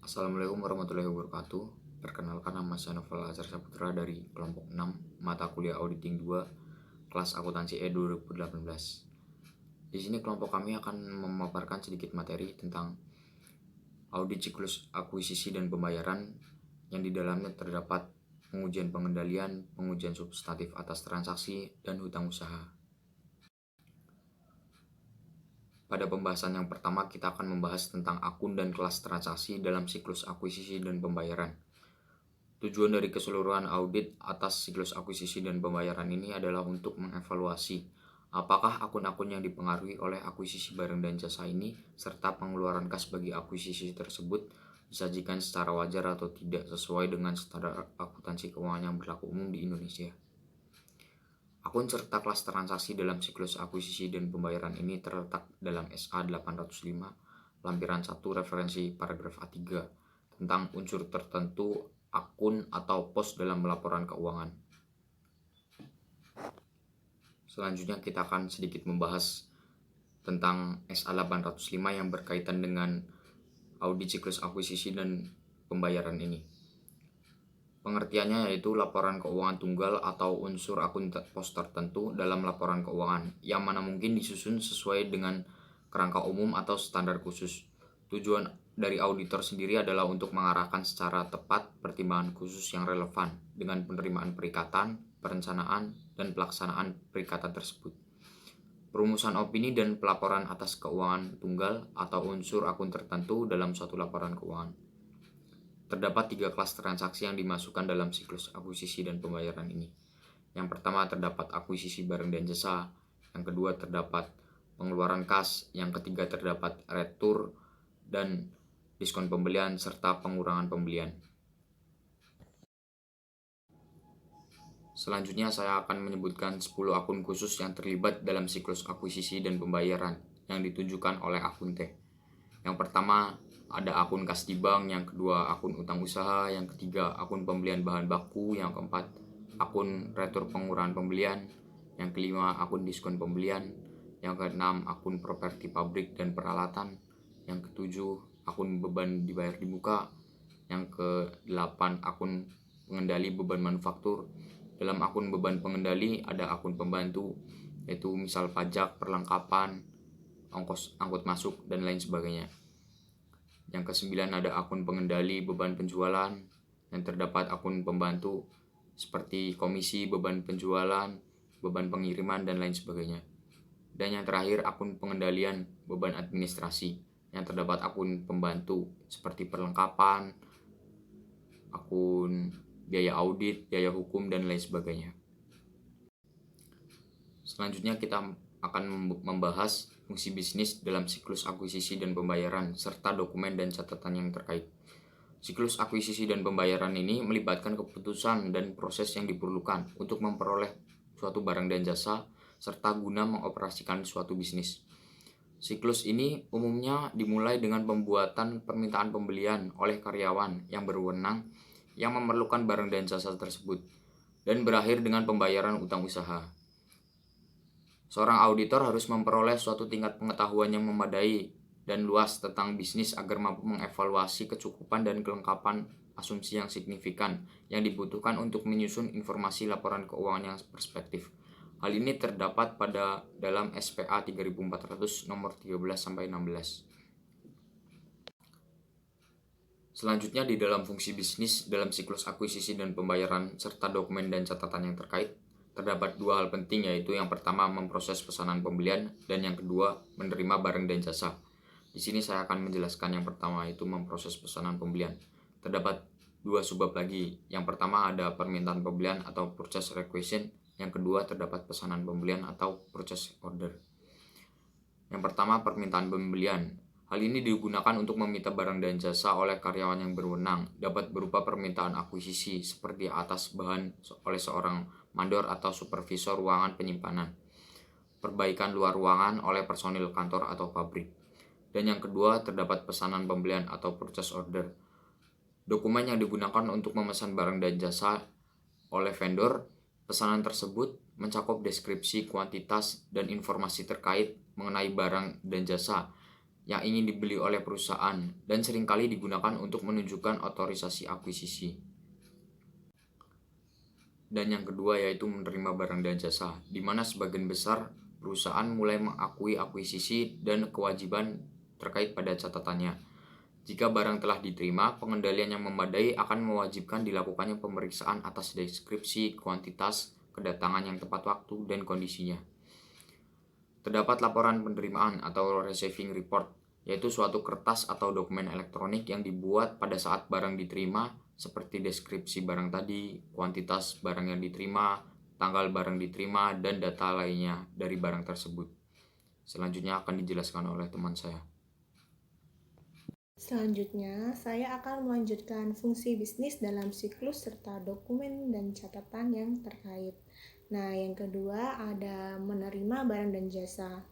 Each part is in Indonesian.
Assalamualaikum warahmatullahi wabarakatuh. Perkenalkan, nama saya Novel Azhar Saputra dari kelompok 6 mata kuliah Auditing 2 kelas akuntansi E 2018. Di sini kelompok kami akan memaparkan sedikit materi tentang audit siklus akuisisi dan pembayaran yang di dalamnya terdapat pengujian pengendalian, pengujian substantif atas transaksi, dan hutang usaha. Pada pembahasan yang pertama, kita akan membahas tentang akun dan kelas transaksi dalam siklus akuisisi dan pembayaran. Tujuan dari keseluruhan audit atas siklus akuisisi dan pembayaran ini adalah untuk mengevaluasi apakah akun-akun yang dipengaruhi oleh akuisisi barang dan jasa ini serta pengeluaran kas bagi akuisisi tersebut disajikan secara wajar atau tidak sesuai dengan standar akuntansi keuangan yang berlaku umum di Indonesia. Akun serta kelas transaksi dalam siklus akuisisi dan pembayaran ini terletak dalam SA 805 lampiran 1 referensi paragraf A3 tentang unsur tertentu akun atau pos dalam laporan keuangan. Selanjutnya kita akan sedikit membahas tentang SA 805 yang berkaitan dengan audit siklus akuisisi dan pembayaran ini. Pengertiannya yaitu laporan keuangan tunggal atau unsur akun pos tertentu dalam laporan keuangan yang mana mungkin disusun sesuai dengan kerangka umum atau standar khusus. Tujuan dari auditor sendiri adalah untuk mengarahkan secara tepat pertimbangan khusus yang relevan dengan penerimaan perikatan, perencanaan, dan pelaksanaan perikatan tersebut. Perumusan opini dan pelaporan atas keuangan tunggal atau unsur akun tertentu dalam suatu laporan keuangan. Terdapat 3 kelas transaksi yang dimasukkan dalam siklus akuisisi dan pembayaran ini. Yang pertama terdapat akuisisi barang dan jasa, yang kedua terdapat pengeluaran kas, yang ketiga terdapat retur dan diskon pembelian serta pengurangan pembelian. Selanjutnya saya akan menyebutkan 10 akun khusus yang terlibat dalam siklus akuisisi dan pembayaran yang ditunjukkan oleh akun T. Yang pertama ada akun kas di bank, yang kedua akun utang usaha, yang ketiga akun pembelian bahan baku, yang keempat akun retur pengurangan pembelian, yang kelima akun diskon pembelian, yang keenam akun properti pabrik dan peralatan, yang ketujuh akun beban dibayar di muka, yang kedelapan akun pengendali beban manufaktur. Dalam akun beban pengendali ada akun pembantu, yaitu misal pajak, perlengkapan, ongkos angkut masuk, dan lain sebagainya. Yang kesembilan ada akun pengendali beban penjualan, yang terdapat akun pembantu seperti komisi, beban penjualan, beban pengiriman, dan lain sebagainya. Dan yang terakhir akun pengendalian beban administrasi, yang terdapat akun pembantu seperti perlengkapan, akun biaya audit, biaya hukum, dan lain sebagainya. Selanjutnya kita akan membahas fungsi bisnis dalam siklus akuisisi dan pembayaran serta dokumen dan catatan yang terkait. Siklus akuisisi dan pembayaran ini melibatkan keputusan dan proses yang diperlukan untuk memperoleh suatu barang dan jasa serta guna mengoperasikan suatu bisnis. Siklus ini umumnya dimulai dengan pembuatan permintaan pembelian oleh karyawan yang berwenang yang memerlukan barang dan jasa tersebut dan berakhir dengan pembayaran utang usaha. Seorang auditor harus memperoleh suatu tingkat pengetahuan yang memadai dan luas tentang bisnis agar mampu mengevaluasi kecukupan dan kelengkapan asumsi yang signifikan yang dibutuhkan untuk menyusun informasi laporan keuangan yang perspektif. Hal ini terdapat dalam SPA 3400 nomor 13-16. Selanjutnya di dalam fungsi bisnis dalam siklus akuisisi dan pembayaran serta dokumen dan catatan yang terkait, terdapat 2 hal penting, yaitu yang pertama memproses pesanan pembelian dan yang kedua menerima barang dan jasa. Di sini saya akan menjelaskan yang pertama, yaitu memproses pesanan pembelian. Terdapat 2 subbab lagi. Yang pertama ada permintaan pembelian atau purchase requisition, yang kedua terdapat pesanan pembelian atau purchase order. Yang pertama permintaan pembelian. Hal ini digunakan untuk meminta barang dan jasa oleh karyawan yang berwenang, dapat berupa permintaan akuisisi seperti atas bahan oleh seorang mandor atau supervisor ruangan penyimpanan, perbaikan luar ruangan oleh personil kantor atau pabrik. Dan yang kedua terdapat pesanan pembelian atau purchase order. Dokumen yang digunakan untuk memesan barang dan jasa oleh vendor. Pesanan tersebut mencakup deskripsi, kuantitas, dan informasi terkait mengenai barang dan jasa yang ingin dibeli oleh perusahaan dan seringkali digunakan untuk menunjukkan otorisasi akuisisi. Dan yang kedua yaitu menerima barang dan jasa, di mana sebagian besar perusahaan mulai mengakui akuisisi dan kewajiban terkait pada catatannya. Jika barang telah diterima, pengendalian yang memadai akan mewajibkan dilakukannya pemeriksaan atas deskripsi, kuantitas, kedatangan yang tepat waktu, dan kondisinya. Terdapat laporan penerimaan atau receiving report, yaitu suatu kertas atau dokumen elektronik yang dibuat pada saat barang diterima, seperti deskripsi barang tadi, kuantitas barang yang diterima, tanggal barang diterima, dan data lainnya dari barang tersebut. Selanjutnya akan dijelaskan oleh teman saya. Selanjutnya, saya akan melanjutkan fungsi bisnis dalam siklus serta dokumen dan catatan yang terkait. Nah, yang kedua ada menerima barang dan jasa.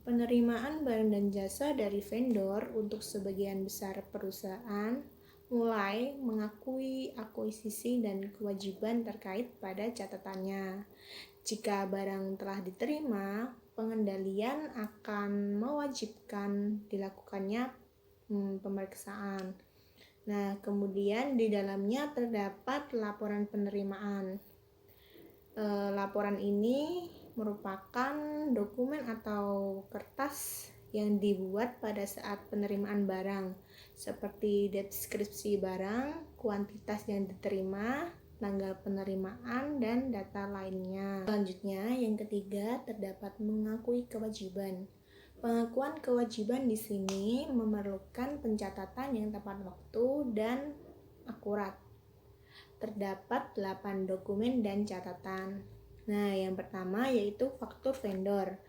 Penerimaan barang dan jasa dari vendor untuk sebagian besar perusahaan mulai mengakui akuisisi dan kewajiban terkait pada catatannya. Jika barang telah diterima, pengendalian akan mewajibkan dilakukannya pemeriksaan. Nah, kemudian di dalamnya terdapat laporan penerimaan. Laporan ini merupakan dokumen atau kertas yang dibuat pada saat penerimaan barang, seperti deskripsi barang, kuantitas yang diterima, tanggal penerimaan, dan data lainnya. Selanjutnya, yang ketiga terdapat mengakui kewajiban. Pengakuan kewajiban di sini memerlukan pencatatan yang tepat waktu dan akurat. Terdapat 8 dokumen dan catatan. Nah, yang pertama yaitu faktur vendor.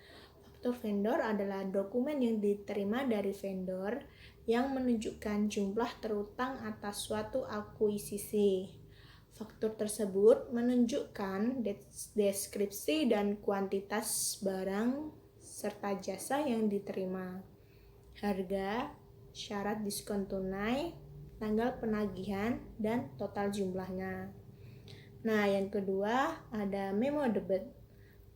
Faktur vendor adalah dokumen yang diterima dari vendor yang menunjukkan jumlah terutang atas suatu akuisisi. Faktur tersebut menunjukkan deskripsi dan kuantitas barang serta jasa yang diterima, harga, syarat diskon tunai, tanggal penagihan, dan total jumlahnya. Nah, yang kedua ada memo debit.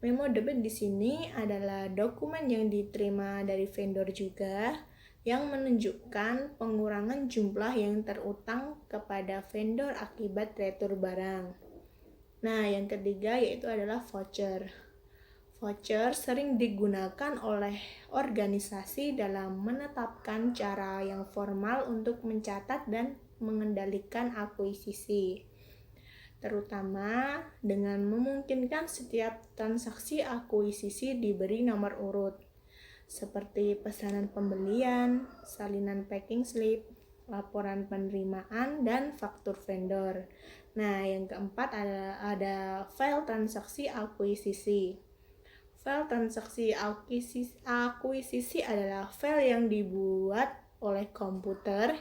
Memo debit di sini adalah dokumen yang diterima dari vendor juga yang menunjukkan pengurangan jumlah yang terutang kepada vendor akibat retur barang. Nah, yang ketiga yaitu adalah voucher. Voucher sering digunakan oleh organisasi dalam menetapkan cara yang formal untuk mencatat dan mengendalikan akuisisi, terutama dengan memungkinkan setiap transaksi akuisisi diberi nomor urut, seperti pesanan pembelian, salinan packing slip, laporan penerimaan, dan faktur vendor. Nah, yang keempat ada file transaksi akuisisi. File transaksi akuisisi adalah file yang dibuat oleh komputer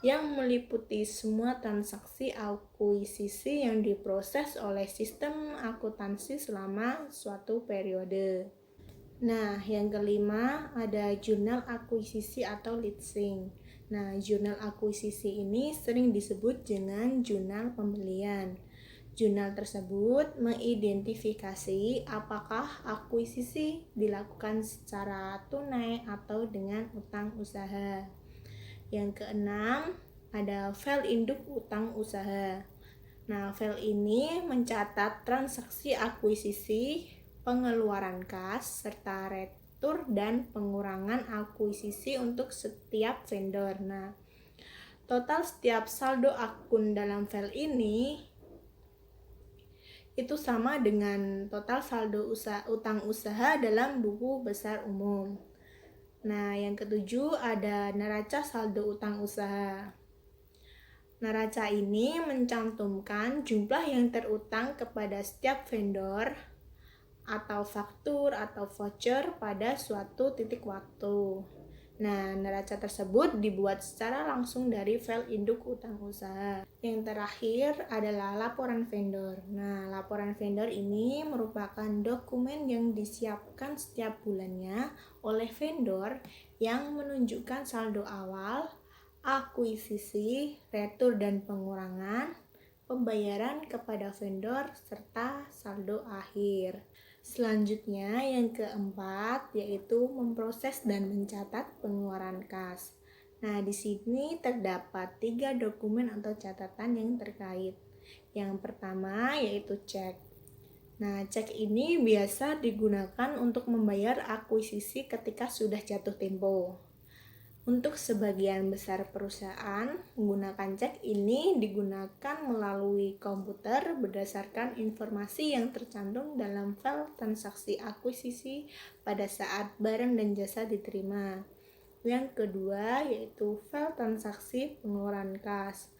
yang meliputi semua transaksi akuisisi yang diproses oleh sistem akuntansi selama suatu periode. Nah, yang kelima ada jurnal akuisisi atau leasing. Nah, jurnal akuisisi ini sering disebut dengan jurnal pembelian. Jurnal tersebut mengidentifikasi apakah akuisisi dilakukan secara tunai atau dengan utang usaha. Yang keenam, ada file induk utang usaha. Nah, file ini mencatat transaksi akuisisi, pengeluaran kas, serta retur dan pengurangan akuisisi untuk setiap vendor. Nah, total setiap saldo akun dalam file ini itu sama dengan total saldo utang usaha dalam buku besar umum. Nah, yang ketujuh ada neraca saldo utang usaha. Neraca ini mencantumkan jumlah yang terutang kepada setiap vendor atau faktur atau voucher pada suatu titik waktu. Nah, neraca tersebut dibuat secara langsung dari file induk utang usaha. Yang terakhir adalah laporan vendor. Nah, laporan vendor ini merupakan dokumen yang disiapkan setiap bulannya oleh vendor yang menunjukkan saldo awal, akuisisi, retur dan pengurangan, pembayaran kepada vendor, serta saldo akhir. Selanjutnya yang keempat yaitu memproses dan mencatat pengeluaran kas. Nah, di sini terdapat 3 dokumen atau catatan yang terkait. Yang pertama yaitu cek. Nah, cek ini biasa digunakan untuk membayar akuisisi ketika sudah jatuh tempo. Untuk sebagian besar perusahaan, menggunakan cek ini digunakan melalui komputer berdasarkan informasi yang tercantum dalam file transaksi akuisisi pada saat barang dan jasa diterima. Yang kedua yaitu file transaksi pengeluaran kas.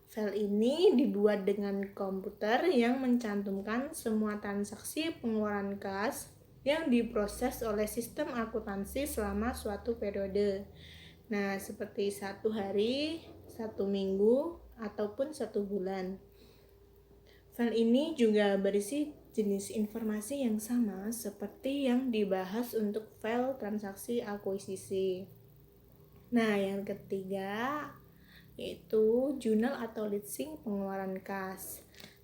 File ini dibuat dengan komputer yang mencantumkan semua transaksi pengeluaran kas yang diproses oleh sistem akuntansi selama suatu periode. Nah, seperti 1 hari, 1 minggu, ataupun 1 bulan. File ini juga berisi jenis informasi yang sama seperti yang dibahas untuk file transaksi akuisisi. Nah, yang ketiga yaitu jurnal atau listing pengeluaran kas.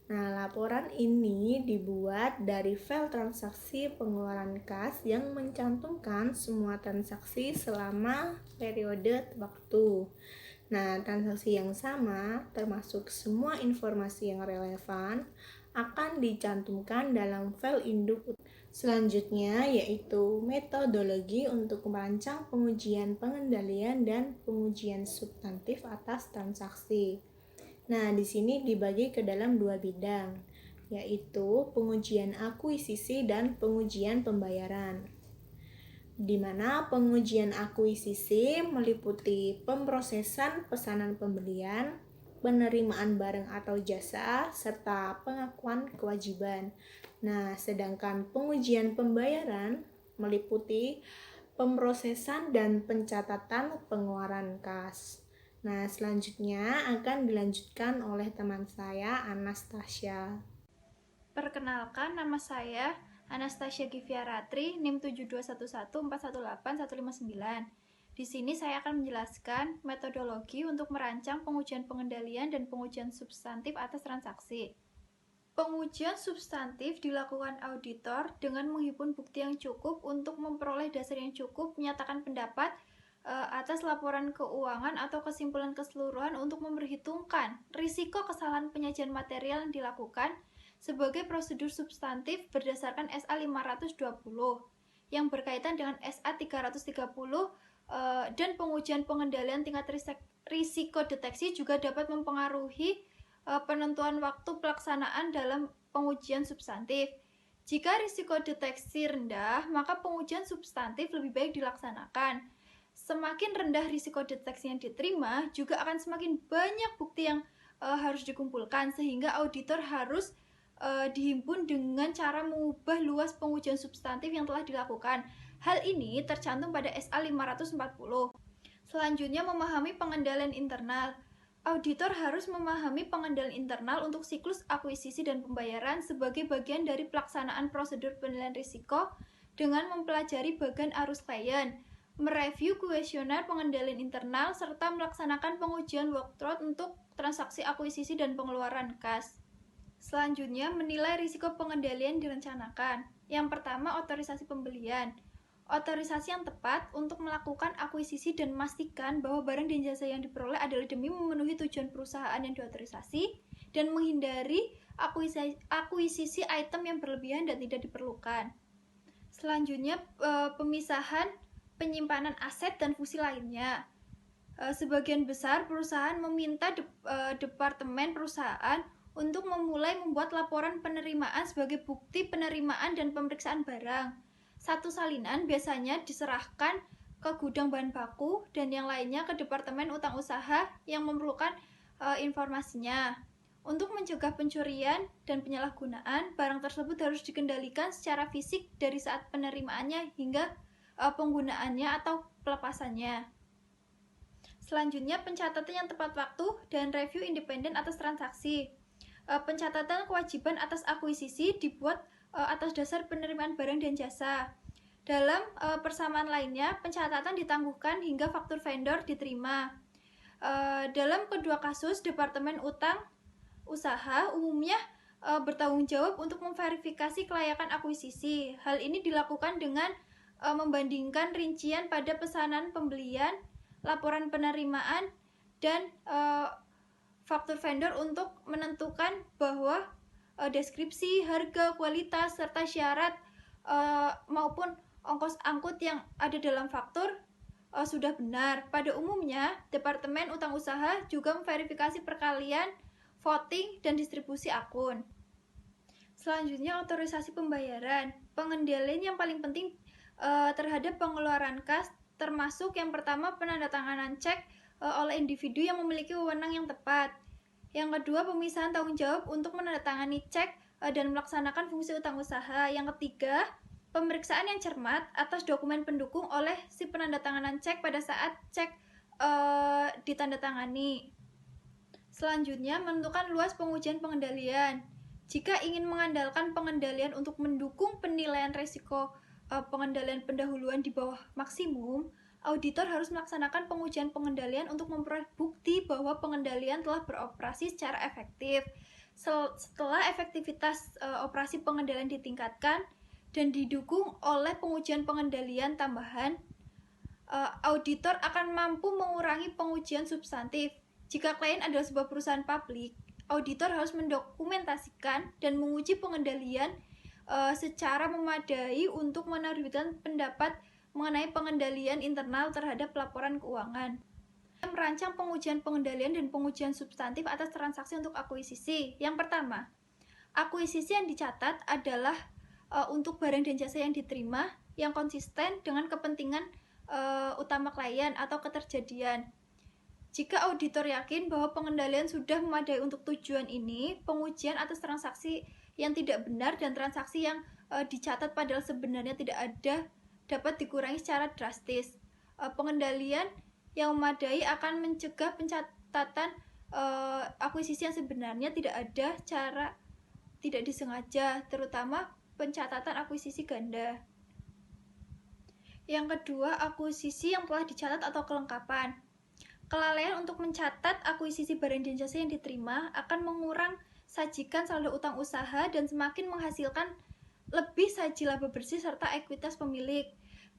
Nah, laporan ini dibuat dari file transaksi pengeluaran kas yang mencantumkan semua transaksi selama periode waktu. Nah, transaksi yang sama, termasuk semua informasi yang relevan, akan dicantumkan dalam file induk. Selanjutnya yaitu metodologi untuk merancang pengujian pengendalian dan pengujian substantif atas transaksi. Nah, di sini dibagi ke dalam 2 bidang, yaitu pengujian akuisisi dan pengujian pembayaran. Di mana pengujian akuisisi meliputi pemrosesan pesanan pembelian, penerimaan barang atau jasa, serta pengakuan kewajiban. Nah, sedangkan pengujian pembayaran meliputi pemrosesan dan pencatatan pengeluaran kas. Nah, selanjutnya akan dilanjutkan oleh teman saya, Anastasia. Perkenalkan, nama saya Anastasia Giviaratri, NIM 721141818159. Di sini saya akan menjelaskan metodologi untuk merancang pengujian pengendalian dan pengujian substantif atas transaksi. Pengujian substantif dilakukan auditor dengan menghimpun bukti yang cukup untuk memperoleh dasar yang cukup menyatakan pendapat atas laporan keuangan atau kesimpulan keseluruhan untuk memperhitungkan risiko kesalahan penyajian material yang dilakukan sebagai prosedur substantif berdasarkan SA 520 yang berkaitan dengan SA 330 dan pengujian pengendalian tingkat risiko deteksi juga dapat mempengaruhi penentuan waktu pelaksanaan dalam pengujian substantif. Jika risiko deteksi rendah, maka pengujian substantif lebih baik dilaksanakan. Semakin rendah risiko deteksi yang diterima, juga akan semakin banyak bukti yang harus dikumpulkan, sehingga auditor harus dihimpun dengan cara mengubah luas pengujian substantif yang telah dilakukan. Hal ini tercantum pada SA 540. Selanjutnya, memahami pengendalian internal. Auditor harus memahami pengendalian internal untuk siklus akuisisi dan pembayaran sebagai bagian dari pelaksanaan prosedur penilaian risiko dengan mempelajari bagian arus klien, mereview kuesioner pengendalian internal, serta melaksanakan pengujian workload untuk transaksi akuisisi dan pengeluaran kas. Selanjutnya, menilai risiko pengendalian direncanakan. Yang pertama, otorisasi pembelian. Otorisasi yang tepat untuk melakukan akuisisi dan memastikan bahwa barang dan jasa yang diperoleh adalah demi memenuhi tujuan perusahaan yang diotorisasi dan menghindari akuisisi item yang berlebihan dan tidak diperlukan. Selanjutnya, pemisahan penyimpanan aset dan fungsi lainnya. Sebagian besar perusahaan meminta departemen perusahaan untuk memulai membuat laporan penerimaan sebagai bukti penerimaan dan pemeriksaan barang. Satu salinan biasanya diserahkan ke gudang bahan baku dan yang lainnya ke departemen utang usaha yang memerlukan informasinya. Untuk mencegah pencurian dan penyalahgunaan, barang tersebut harus dikendalikan secara fisik dari saat penerimaannya hingga penggunaannya atau pelepasannya. Selanjutnya, pencatatan yang tepat waktu dan review independen atas transaksi. Pencatatan kewajiban atas akuisisi dibuat atas dasar penerimaan barang dan jasa. Dalam persamaan lainnya, pencatatan ditangguhkan hingga faktur vendor diterima. Dalam kedua kasus, Departemen Utang Usaha umumnya bertanggung jawab untuk memverifikasi kelayakan akuisisi. Hal ini dilakukan dengan membandingkan rincian pada pesanan pembelian, laporan penerimaan, dan faktur vendor untuk menentukan bahwa deskripsi, harga, kualitas, serta syarat maupun ongkos angkut yang ada dalam faktur sudah benar. Pada umumnya, Departemen Utang Usaha juga memverifikasi perkalian, voting, dan distribusi akun. Selanjutnya, otorisasi pembayaran. Pengendalian yang paling penting terhadap pengeluaran kas, termasuk yang pertama penandatanganan cek oleh individu yang memiliki wewenang yang tepat. Yang kedua, pemisahan tanggung jawab untuk menandatangani cek dan melaksanakan fungsi utang usaha. Yang ketiga, pemeriksaan yang cermat atas dokumen pendukung oleh si penandatanganan cek pada saat cek ditandatangani. Selanjutnya, menentukan luas pengujian pengendalian. Jika ingin mengandalkan pengendalian untuk mendukung penilaian risiko pengendalian pendahuluan di bawah maksimum, auditor harus melaksanakan pengujian pengendalian untuk memperoleh bukti bahwa pengendalian telah beroperasi secara efektif. Setelah efektivitas operasi pengendalian ditingkatkan dan didukung oleh pengujian pengendalian tambahan, auditor akan mampu mengurangi pengujian substantif. Jika klien adalah sebuah perusahaan publik, auditor harus mendokumentasikan dan menguji pengendalian secara memadai untuk menerbitkan pendapat mengenai pengendalian internal terhadap laporan keuangan. Merancang pengujian pengendalian dan pengujian substantif atas transaksi untuk akuisisi. Yang pertama, akuisisi yang dicatat adalah untuk barang dan jasa yang diterima yang konsisten dengan kepentingan utama klien atau keterjadian. Jika auditor yakin bahwa pengendalian sudah memadai untuk tujuan ini, pengujian atas transaksi yang tidak benar dan transaksi yang dicatat padahal sebenarnya tidak ada dapat dikurangi secara drastis. Pengendalian yang memadai akan mencegah pencatatan akuisisi yang sebenarnya tidak ada cara tidak disengaja, terutama pencatatan akuisisi ganda. Yang kedua, akuisisi yang telah dicatat atau kelengkapan. Kelalaian untuk mencatat akuisisi barang dan jasa yang diterima akan mengurang sajikan saldo utang usaha dan semakin menghasilkan lebih saji laba bersih serta ekuitas pemilik.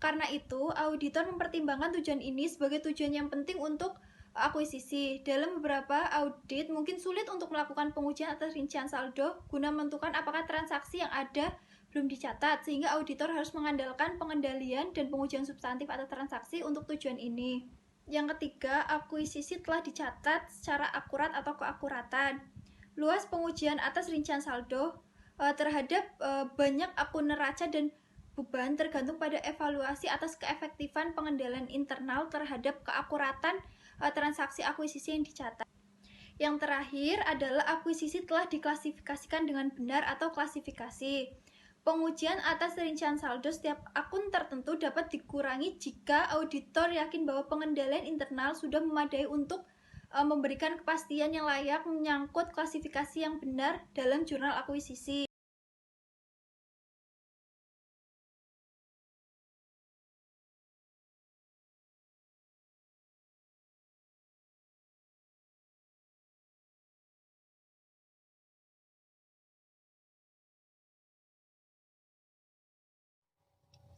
Karena itu, auditor mempertimbangkan tujuan ini sebagai tujuan yang penting untuk akuisisi. Dalam beberapa audit, mungkin sulit untuk melakukan pengujian atas rincian saldo guna menentukan apakah transaksi yang ada belum dicatat, sehingga auditor harus mengandalkan pengendalian dan pengujian substantif atas transaksi untuk tujuan ini. Yang ketiga, akuisisi telah dicatat secara akurat atau keakuratan. Luas pengujian atas rincian saldo terhadap banyak akun neraca dan beban tergantung pada evaluasi atas keefektifan pengendalian internal terhadap keakuratan transaksi akuisisi yang dicatat. Yang terakhir adalah akuisisi telah diklasifikasikan dengan benar atau klasifikasi. Pengujian atas rincian saldo setiap akun tertentu dapat dikurangi jika auditor yakin bahwa pengendalian internal sudah memadai untuk memberikan kepastian yang layak menyangkut klasifikasi yang benar dalam jurnal akuisisi.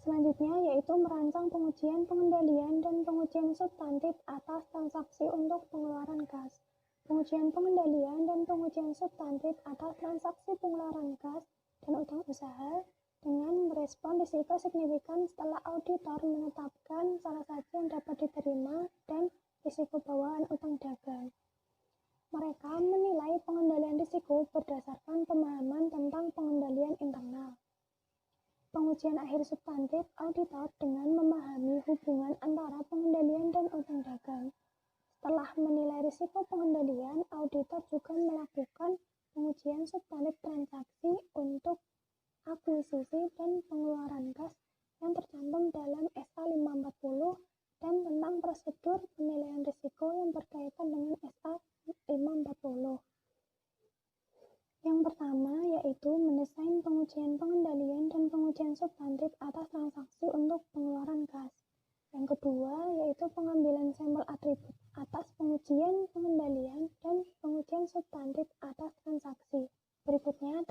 Selanjutnya yaitu merancang pengujian pengendalian dan pengujian substantif atas transaksi untuk pengeluaran kas. Pengujian pengendalian dan pengujian substantif atas transaksi pengeluaran kas dan utang usaha dengan merespon risiko signifikan setelah auditor menetapkan salah satu yang dapat diterima dan risiko bawaan utang dagang. Mereka menilai pengendalian risiko berdasarkan pemahaman tentang pengendalian internal. Pengujian akhir substantif auditor dengan memahami hubungan antara pengendalian dan utang dagang. Setelah menilai risiko pengendalian, auditor juga melakukan pengujian substantif transaksi untuk akuisisi dan pengeluaran kas yang tercantum dalam SA 540 dan tentang prosedur penilaian risiko yang berkaitan dengan SA 540. Yang pertama yaitu mendesain pengujian pengendalian dan pengujian substantif atas transaksi untuk pengeluaran kas. Yang kedua yaitu pengambilan sampel atribut atas pengujian pengendalian dan pengujian substantif atas transaksi. Berikutnya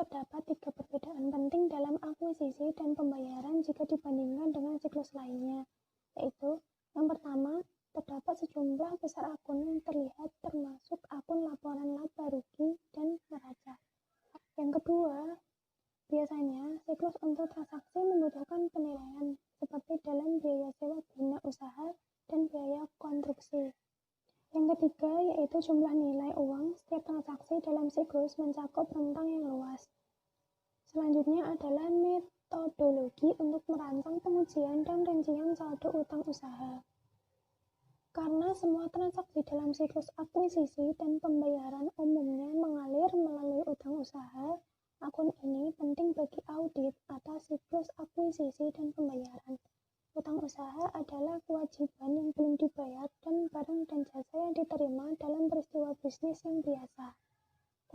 jika dibandingkan dengan siklus lainnya, yaitu yang pertama, terdapat sejumlah besar akun yang terlihat termasuk akun laporan laba rugi dan neraca. Yang kedua, biasanya siklus untuk transaksi membutuhkan penilaian seperti dalam biaya sewa guna usaha dan biaya konstruksi. Yang ketiga, yaitu jumlah nilai uang setiap transaksi dalam siklus mencakup rentang yang luas. Selanjutnya adalah metodologi untuk merancang pengujian dan rincian saldo utang usaha. Karena semua transaksi dalam siklus akuisisi dan pembayaran umumnya mengalir melalui utang usaha, akun ini penting bagi audit atas siklus akuisisi dan pembayaran. Utang usaha adalah kewajiban yang belum dibayar dan barang dan jasa yang diterima dalam peristiwa bisnis yang biasa.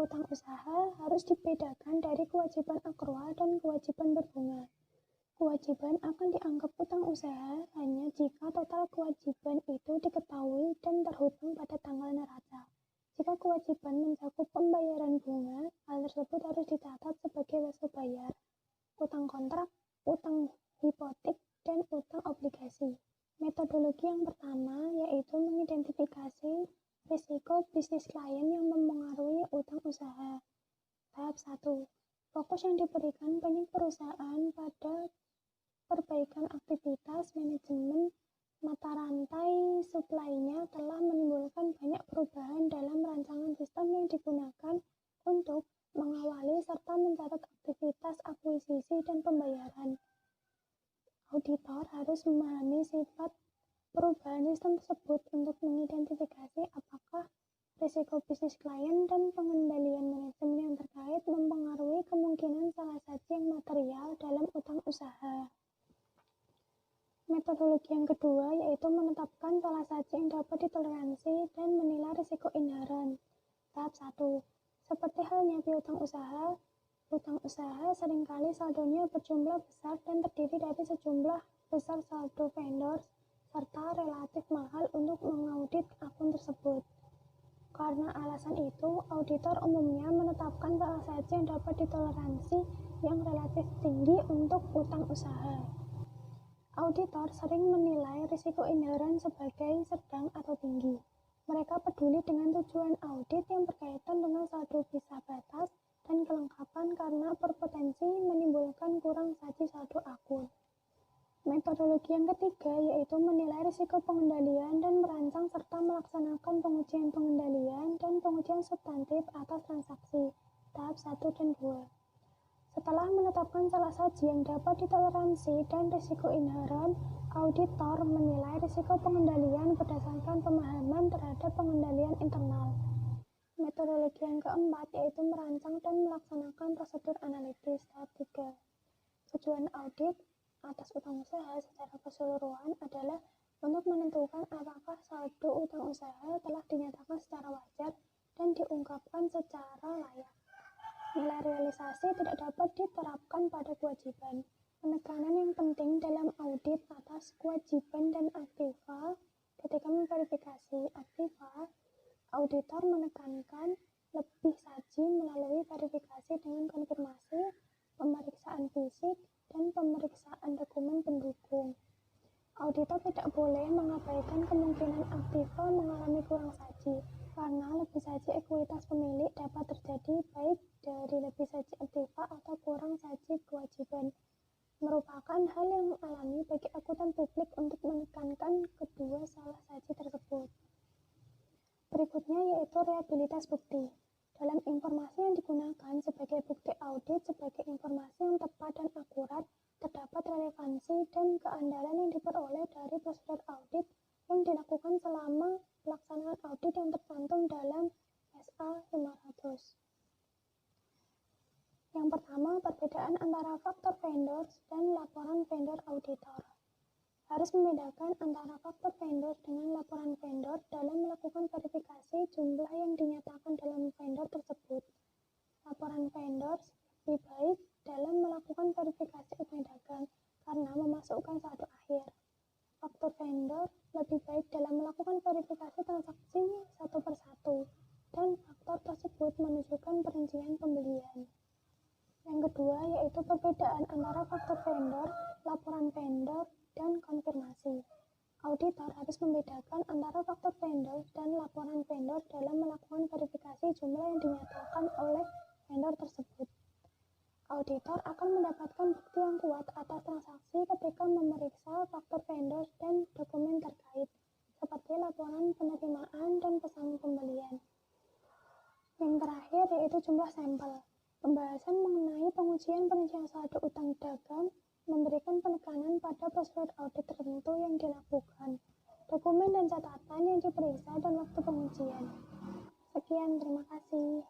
Utang usaha harus dibedakan dari kewajiban akrual dan kewajiban berbunga. Kewajiban akan dianggap utang usaha hanya jika total kewajiban itu diketahui dan terhutang pada tanggal neraca. Jika kewajiban mencakup pembayaran bunga, hal tersebut harus dicatat sebagai wajib bayar. Utang kontrak, utang hipotek, dan utang obligasi. Metodologi yang pertama yaitu mengidentifikasi risiko bisnis klien yang mempengaruhi utang usaha. Tahap 1. Fokus yang diberikan banyak perusahaan pada perbaikan aktivitas manajemen mata rantai suplainya telah menimbulkan banyak perubahan dalam rancangan sistem yang digunakan untuk mengawali serta mencatat aktivitas akuisisi dan pembayaran. Auditor harus memahami sifat perubahan sistem tersebut untuk mengidentifikasi apakah risiko bisnis klien dan pengendalian manajemen yang terkait mempengaruhi kemungkinan salah satu yang material dalam utang usaha. Metodologi yang kedua yaitu menetapkan salah satu yang dapat ditoleransi dan menilai risiko inheren. Tahap 1. Seperti halnya piutang usaha, utang usaha seringkali saldonya berjumlah besar dan terdiri dari sejumlah besar saldo vendor serta relatif mahal untuk mengaudit akun tersebut. Karena alasan itu, auditor umumnya menetapkan salah satu yang dapat ditoleransi yang relatif tinggi untuk utang usaha. Auditor sering menilai risiko inheren sebagai sedang atau tinggi. Mereka peduli dengan tujuan audit yang berkaitan dengan saldo bisa batas dan kelengkapan karena berpotensi menimbulkan kurang saji saldo akun. Metodologi yang ketiga yaitu menilai risiko pengendalian dan merancang serta melaksanakan pengujian pengendalian dan pengujian substantif atas transaksi, tahap 1 dan 2. Setelah menetapkan salah saji yang dapat ditoleransi dan risiko inheren, auditor menilai risiko pengendalian berdasarkan pemahaman terhadap pengendalian internal. Metodologi yang keempat yaitu merancang dan melaksanakan prosedur analitis, tahap 3. Tujuan audit atas utang usaha secara keseluruhan adalah untuk menentukan apakah saldo utang usaha telah dinyatakan secara wajar dan diungkapkan secara layak. Nilai realisasi tidak dapat diterapkan pada kewajiban. Penekanan yang penting dalam audit atas kewajiban dan aktiva ketika memverifikasi aktiva, auditor menekankan lebih saji melalui verifikasi dengan konfirmasi, pemeriksaan fisik, dan pemeriksaan dokumen pendukung. Auditor tidak boleh mengabaikan kemungkinan aktiva mengalami kurang saji, karena lebih saji ekuitas pemilik dapat terjadi baik dari lebih saji aktiva atau kurang saji kewajiban. Merupakan hal yang alami bagi akuntan publik untuk menekankan kedua salah saji tersebut. Berikutnya yaitu reliabilitas bukti. Dalam informasi yang digunakan sebagai bukti audit sebagai informasi yang tepat dan akurat, terdapat relevansi dan keandalan yang diperoleh dari prosedur audit yang dilakukan selama pelaksanaan audit yang tercantum dalam SA 500. Yang pertama, perbedaan antara faktor vendor dan laporan vendor auditor. Harus membedakan antara faktor vendor dengan laporan vendor dalam melakukan verifikasi jumlah yang dinyatakan dalam vendor tersebut. Laporan vendor lebih baik dalam melakukan verifikasi utang dagang karena memasukkan saldo akhir. Faktor vendor lebih baik dalam melakukan verifikasi transaksi satu persatu dan faktor tersebut menunjukkan perincian pembelian. Yang yang kedua yaitu perbedaan antara faktur vendor, laporan vendor, dan konfirmasi. Auditor harus membedakan antara faktur vendor dan laporan vendor dalam melakukan verifikasi jumlah yang dinyatakan oleh vendor tersebut. Auditor akan mendapatkan bukti yang kuat atas transaksi ketika memeriksa faktur vendor dan dokumen terkait, seperti laporan penerimaan dan pesan pembelian. Yang terakhir yaitu jumlah sampel. Pembahasan mengenai pengujian perincian saldo utang dagang memberikan penekanan pada prosedur audit tertentu yang dilakukan, dokumen dan catatan yang diperiksa dan waktu pengujian. Sekian, terima kasih.